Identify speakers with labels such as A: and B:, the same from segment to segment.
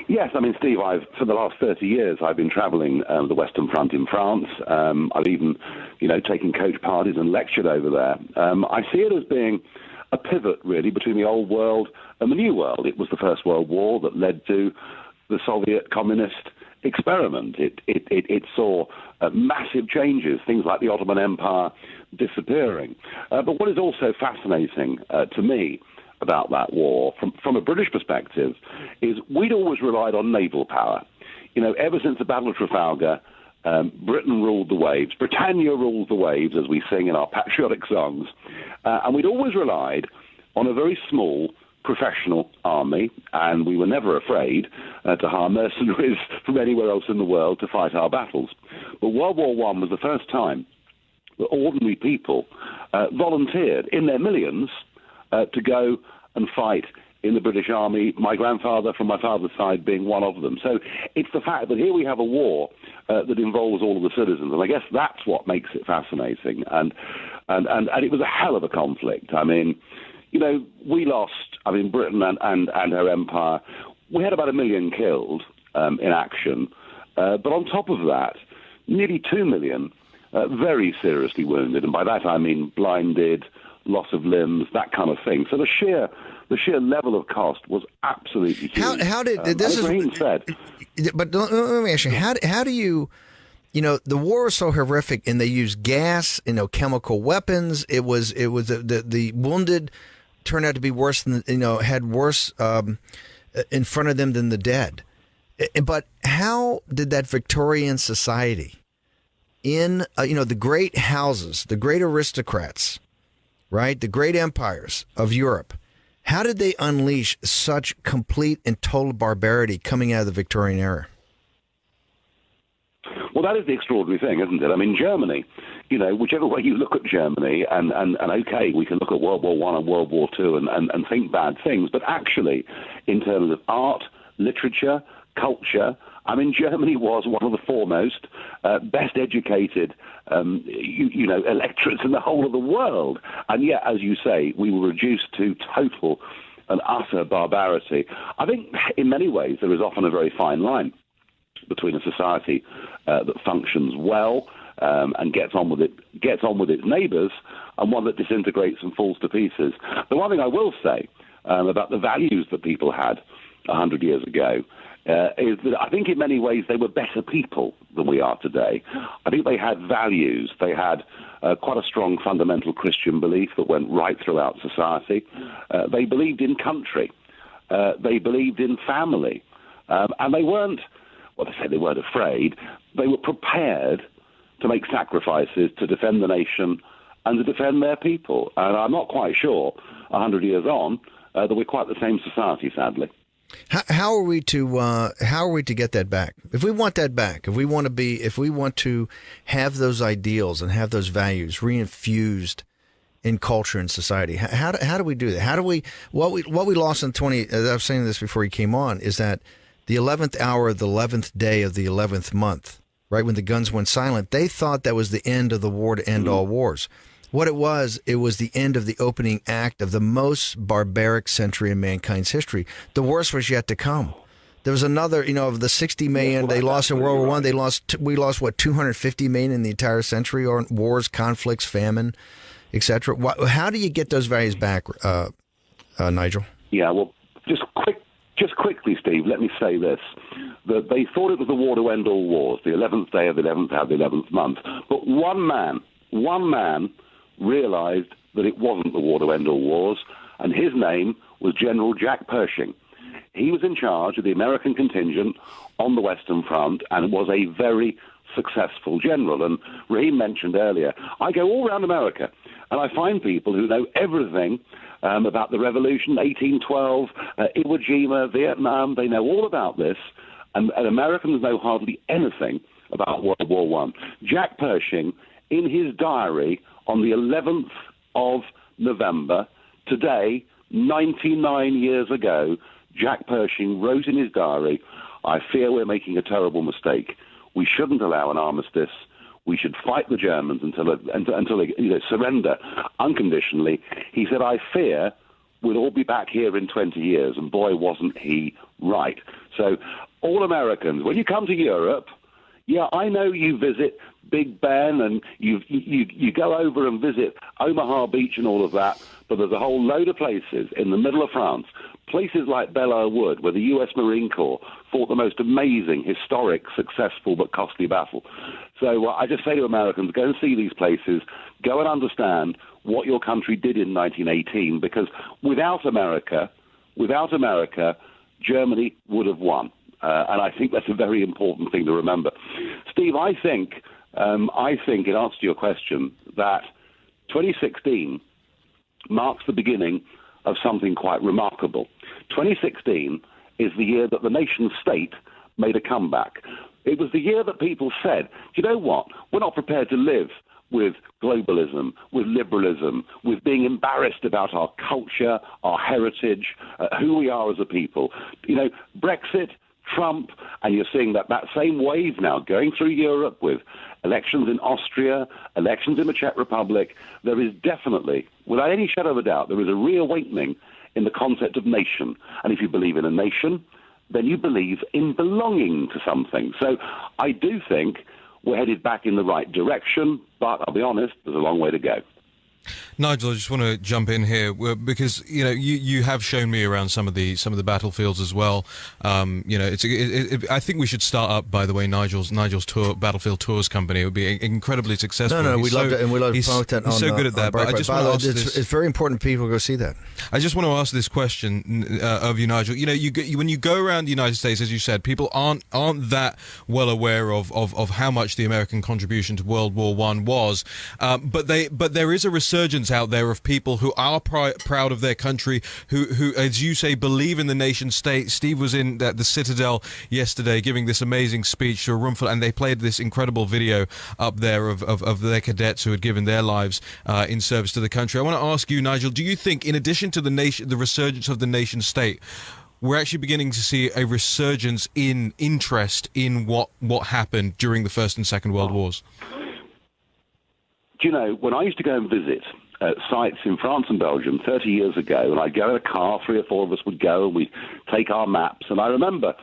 A: Yes, I mean, Steve, for the last 30 years, I've been travelling the Western Front in France. I've even, taken coach parties and lectured over there. I see it as being a pivot, really, between the old world and the new world. It was the First World War that led to the Soviet communist experiment. It saw massive changes, things like the Ottoman Empire disappearing. But what is also fascinating to me about that war, from a British perspective, is we'd always relied on naval power. Ever since the Battle of Trafalgar, Britain ruled the waves. Britannia ruled the waves, as we sing in our patriotic songs. And we'd always relied on a very small professional army, and we were never afraid to hire mercenaries from anywhere else in the world to fight our battles. But World War I was the first time that ordinary people volunteered in their millions to go and fight in the British Army, my grandfather from my father's side being one of them. So it's the fact that here we have a war that involves all of the citizens, and I guess that's what makes it fascinating. And it was a hell of a conflict. I mean, we lost, Britain and her empire, we had about 1 million killed in action, but on top of that, nearly 2 million very seriously wounded, and by that I mean blinded, loss of limbs, that kind of thing. So the sheer level of cost was absolutely huge.
B: How did this is?
A: Ibrahim said,
B: but let me ask you, how do you? The war was so horrific, and they used gas, chemical weapons. It was the wounded turned out to be worse than had worse in front of them than the dead. But how did that Victorian society, in the great houses, the great aristocrats, right, the great empires of Europe, how did they unleash such complete and total barbarity coming out of the Victorian era?
A: Well, that is the extraordinary thing, isn't it? I mean, Germany, whichever way you look at Germany, and okay, we can look at World War I and World War II and think bad things, but actually, in terms of art, literature, culture, Germany was one of the foremost, best educated, electorates in the whole of the world. And yet, as you say, we were reduced to total and utter barbarity. I think in many ways there is often a very fine line between a society that functions well and gets on with its neighbours, and one that disintegrates and falls to pieces. The one thing I will say about the values that people had 100 years ago is that I think in many ways they were better people than we are today. I think they had values. They had quite a strong fundamental Christian belief that went right throughout society. They believed in country. They believed in family. And they weren't, they weren't afraid. They were prepared to make sacrifices to defend the nation and to defend their people. And I'm not quite sure, 100 years on, that we're quite the same society, sadly.
B: How are we to get that back? If we want that back, if we want to have those ideals and have those values reinfused in culture and society, how do we do that? How do we what we lost in 20? I was saying this before he came on, is that the 11th hour of the 11th day of the 11th month, right when the guns went silent, they thought that was the end of the war to end all wars. What it was the end of the opening act of the most barbaric century in mankind's history. The worst was yet to come. There was another, of the 60 million they lost in World War I, we lost 250 million in the entire century, or wars, conflicts, famine, etc. How do you get those values back, Nigel?
A: Yeah, well, just quickly, Steve, let me say this. That they thought it was the war to end all wars, the 11th day of the 11th hour of the 11th month. But one man realized that it wasn't the war to end all wars, and his name was General Jack Pershing. He was in charge of the American contingent on the Western Front and was a very successful general. And Raheem mentioned earlier, I go all around America and I find people who know everything about the Revolution, 1812, Iwo Jima, Vietnam. They know all about this, and Americans know hardly anything about World War I. Jack Pershing, in his diary on the 11th of November, today, 99 years ago, Jack Pershing wrote in his diary, I fear we're making a terrible mistake. We shouldn't allow an armistice. We should fight the Germans until they surrender unconditionally. He said, I fear we'll all be back here in 20 years. And boy, wasn't he right. So all Americans, when you come to Europe, yeah, I know you visit Big Ben and you go over and visit Omaha Beach and all of that, but there's a whole load of places in the middle of France, places like Belleau Wood, where the U.S. Marine Corps fought the most amazing, historic, successful but costly battle. So I just say to Americans, go and see these places, go and understand what your country did in 1918, because without America, Germany would have won. And I think that's a very important thing to remember. Steve, I think, in answer to your question, that 2016 marks the beginning of something quite remarkable. 2016 is the year that the nation state made a comeback. It was the year that people said, you know what, we're not prepared to live with globalism, with liberalism, with being embarrassed about our culture, our heritage, who we are as a people. You know, Brexit, Trump, and you're seeing that same wave now going through Europe with elections in Austria, elections in the Czech Republic. There is definitely, without any shadow of a doubt, there is a reawakening in the concept of nation. And if you believe in a nation, then you believe in belonging to something. So I do think we're headed back in the right direction, but I'll be honest, there's a long way to go.
C: Nigel, I just want to jump in here because you have shown me around some of the battlefields as well. I think we should start up, by the way, Nigel's tour, Battlefield Tours company. It would be incredibly successful.
B: No, we love it, and we love to promote that.
C: He's so good at that. But I just want to ask this.
B: It's very important people go see that.
C: I just want to ask this question of you, Nigel. You know, when you go around the United States, as you said, people aren't that well aware of how much the American contribution to World War I was, but there is a resurgence out there of people who are proud of their country, who, as you say, believe in the nation state. Steve was in the Citadel yesterday giving this amazing speech to a room full, and they played this incredible video up there of their cadets who had given their lives in service to the country. I want to ask you, Nigel, do you think, in addition to the resurgence of the nation state, we're actually beginning to see a resurgence in interest in what happened during the First and Second World Wars?
A: Do you know, when I used to go and visit sites in France and Belgium 30 years ago, and I'd go in a car, 3 or 4 of us would go, and we'd take our maps, and I remember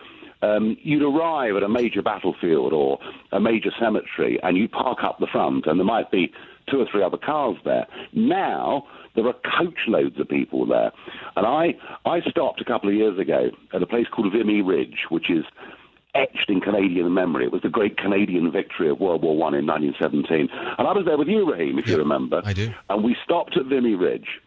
A: you'd arrive at a major battlefield or a major cemetery, and you'd park up the front, and there might be 2 or 3 other cars there. Now, there are coachloads of people there. And I stopped a couple of years ago at a place called Vidme Ridge, which is etched in Canadian memory. It was the great Canadian victory of World War I in 1917. And I was there with you, Raheem, if you remember.
C: I do.
A: And we stopped at Vidme Ridge.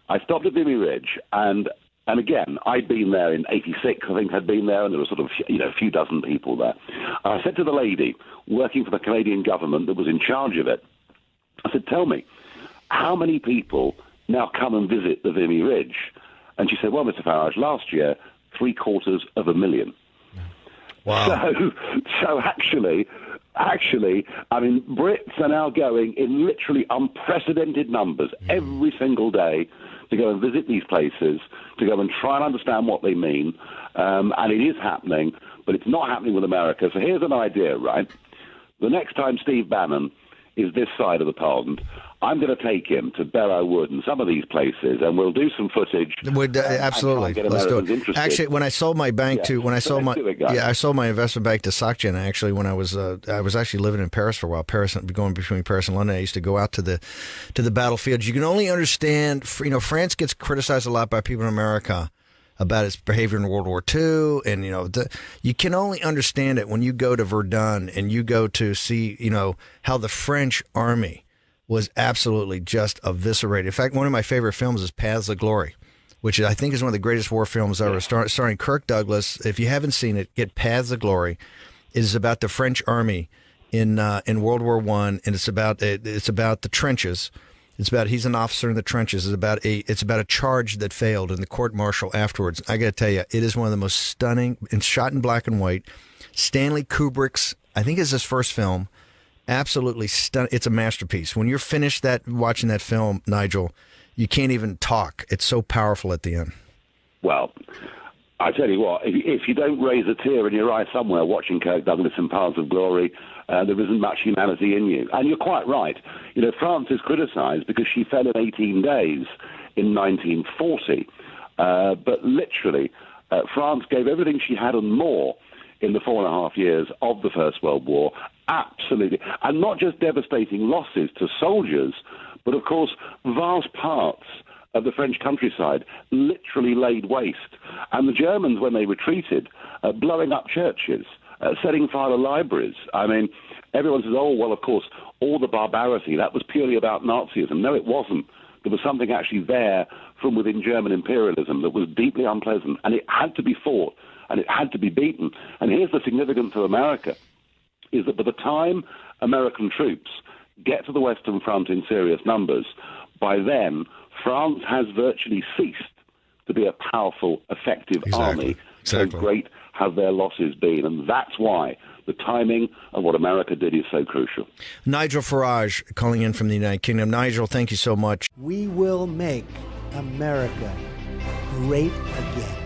A: I stopped at Vidme Ridge, and again, I'd been there in 86, I think I'd been there, and there were sort of, a few dozen people there. And I said to the lady working for the Canadian government that was in charge of it, I said, tell me, how many people now come and visit the Vidme Ridge? And she said, well, Mr. Farage, last year, 750,000.
B: Wow.
A: So actually, I mean, Brits are now going in literally unprecedented numbers every single day to go and visit these places, to go and try and understand what they mean. And it is happening, but it's not happening with America. So here's an idea, right? The next time Steve Bannon is this side of the pond, I'm going to take him to Belleau Wood and some of these places, and we'll do some footage.
B: Absolutely, let's do it. Actually, when I sold my bank I sold my investment bank to SocGen. Actually, when I was actually living in Paris for a while, going between Paris and London, I used to go out to the battlefields. You can only understand, France gets criticized a lot by people in America about its behavior in World War II, and you can only understand it when you go to Verdun and you go to see how the French army was absolutely just eviscerated. In fact, one of my favorite films is Paths of Glory, which I think is one of the greatest war films ever, starring Kirk Douglas. If you haven't seen it, get Paths of Glory. It is about the French army in World War I, and it's about the trenches. It's about he's an officer in the trenches. It's about a charge that failed and the court-martial afterwards. I got to tell you, it is one of the most stunning, and shot in black and white. Stanley Kubrick's, I think it's his first film. Absolutely stunning. It's a masterpiece. When you're finished watching that film, Nigel, you can't even talk. It's so powerful at the end.
A: Well, I tell you what, if you don't raise a tear in your eye somewhere watching Kirk Douglas and Paths of Glory, there isn't much humanity in you. And you're quite right. France is criticized because she fell in 18 days in 1940. But literally, France gave everything she had and more in the 4.5 years of the First World War, absolutely. And not just devastating losses to soldiers, but, of course, vast parts of the French countryside literally laid waste. And the Germans, when they retreated, blowing up churches, setting fire to libraries. I mean, everyone says, oh, well, of course, all the barbarity, that was purely about Nazism. No, it wasn't. There was something actually there from within German imperialism that was deeply unpleasant, and it had to be fought, and it had to be beaten. And here's the significance of America, is that by the time American troops get to the Western Front in serious numbers, by then, France has virtually ceased to be a powerful, effective army. So great have their losses been. And that's why the timing of what America did is so crucial.
B: Nigel Farage calling in from the United Kingdom. Nigel, thank you so much.
D: We will make America great again.